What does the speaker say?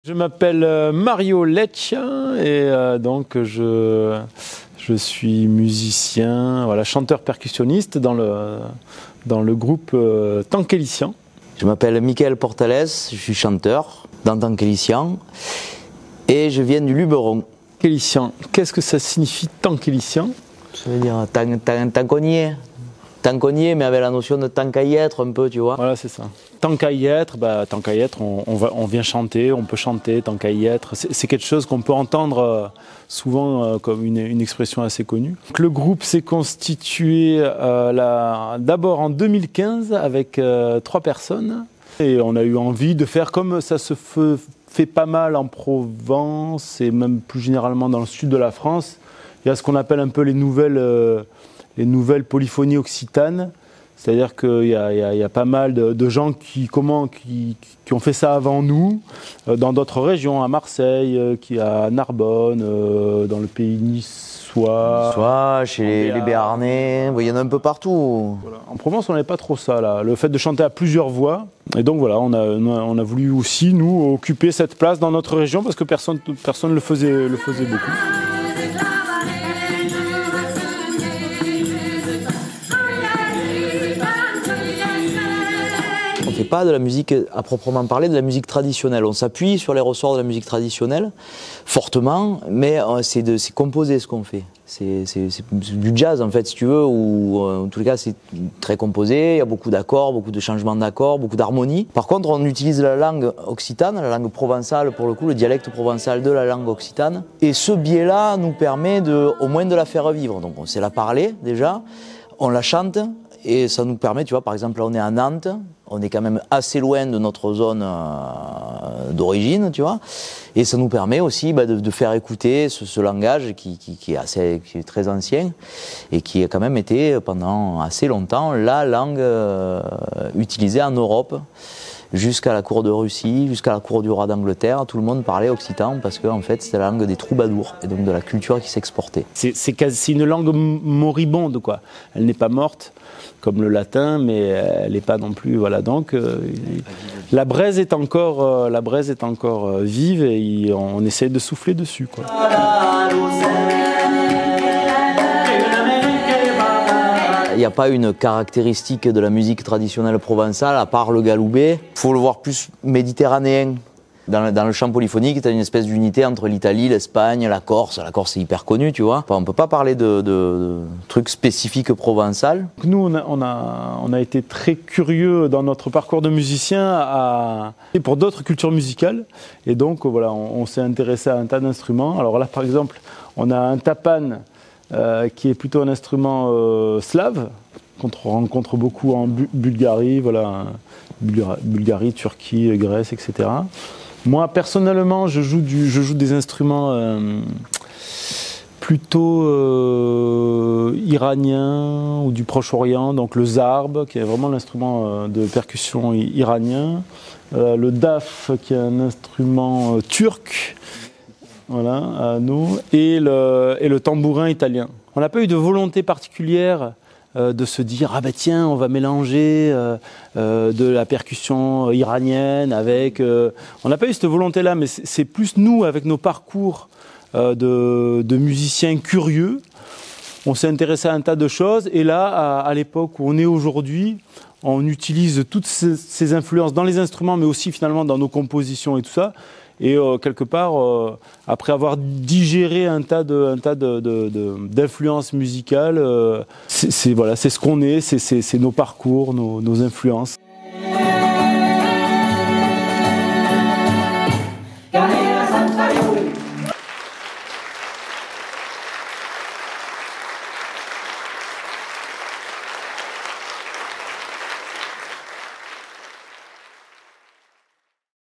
Je m'appelle Mario Leccia et donc je suis musicien, voilà, chanteur percussionniste dans le groupe Tankelician. Je m'appelle Michael Portales, je suis chanteur dans Tankelician et je viens du Luberon. Tankelician, qu'est-ce que ça signifie Tankelician? Ça veut dire tanconnier, mais avec la notion de tant qu'à y être un peu, tu vois. Voilà, c'est ça. Tant qu'à y être, on vient chanter, on peut chanter, tant qu'à y être. C'est quelque chose qu'on peut entendre souvent comme une expression assez connue. Donc, le groupe s'est constitué d'abord en 2015 avec 3 personnes. Et on a eu envie de faire comme ça se fait pas mal en Provence et même plus généralement dans le sud de la France. Il y a ce qu'on appelle un peu les nouvelles polyphonies occitanes, c'est-à-dire qu'il y a pas mal de gens qui ont fait ça avant nous, dans d'autres régions, à Marseille, à Narbonne, dans le pays niçois, chez les Béarnais, il y en a un peu partout. Voilà. En Provence, on n'avait pas trop ça, là. Le fait de chanter à plusieurs voix. Et donc voilà, on a voulu aussi, nous, occuper cette place dans notre région, parce que personne ne le faisait beaucoup. On ne fait pas de la musique à proprement parler, de la musique traditionnelle. On s'appuie sur les ressorts de la musique traditionnelle, fortement, mais c'est composé ce qu'on fait. C'est du jazz en fait, si tu veux, ou en tous les cas c'est très composé, il y a beaucoup d'accords, beaucoup de changements d'accords, beaucoup d'harmonies. Par contre, on utilise la langue occitane, la langue provençale pour le coup, le dialecte provençal de la langue occitane. Et ce biais-là nous permet au moins de la faire vivre. Donc on sait la parler déjà, on la chante, et ça nous permet, tu vois, par exemple là on est à Nantes, on est quand même assez loin de notre zone d'origine, tu vois, et ça nous permet aussi de faire écouter ce langage qui est très ancien et qui a quand même été pendant assez longtemps la langue utilisée en Europe. Jusqu'à la cour de Russie, jusqu'à la cour du roi d'Angleterre, tout le monde parlait occitan parce que en fait c'était la langue des troubadours et donc de la culture qui s'exportait. C'est une langue moribonde, quoi. Elle n'est pas morte comme le latin, mais elle n'est pas non plus, voilà. Donc la braise est encore vive et on essaie de souffler dessus, quoi. Il n'y a pas une caractéristique de la musique traditionnelle provençale, à part le galoubet. Il faut le voir plus méditerranéen. Dans le chant polyphonique, tu as une espèce d'unité entre l'Italie, l'Espagne, la Corse. La Corse, c'est hyper connu, tu vois. On ne peut pas parler de trucs spécifiques provençal. Nous, on a été très curieux dans notre parcours de musicien pour d'autres cultures musicales. Et donc, voilà, on s'est intéressé à un tas d'instruments. Alors là, par exemple, on a un tapan, qui est plutôt un instrument slave, qu'on rencontre beaucoup en Bulgarie, voilà, Bulgarie, Turquie, Grèce, etc. Moi, personnellement, je joue des instruments plutôt iraniens ou du Proche-Orient, donc le zarb, qui est vraiment l'instrument de percussion iranien, le daf, qui est un instrument turc, voilà, à nous, et le tambourin italien. On n'a pas eu de volonté particulière de se dire ah ben tiens, on va mélanger de la percussion iranienne avec. On n'a pas eu cette volonté-là, mais c'est plus nous, avec nos parcours de musiciens curieux, on s'est intéressé à un tas de choses, et là, à l'époque où on est aujourd'hui, on utilise toutes ces influences dans les instruments, mais aussi finalement dans nos compositions et tout ça. Et quelque part, après avoir digéré un tas d'influences musicales, c'est ce qu'on est, c'est nos parcours, nos influences.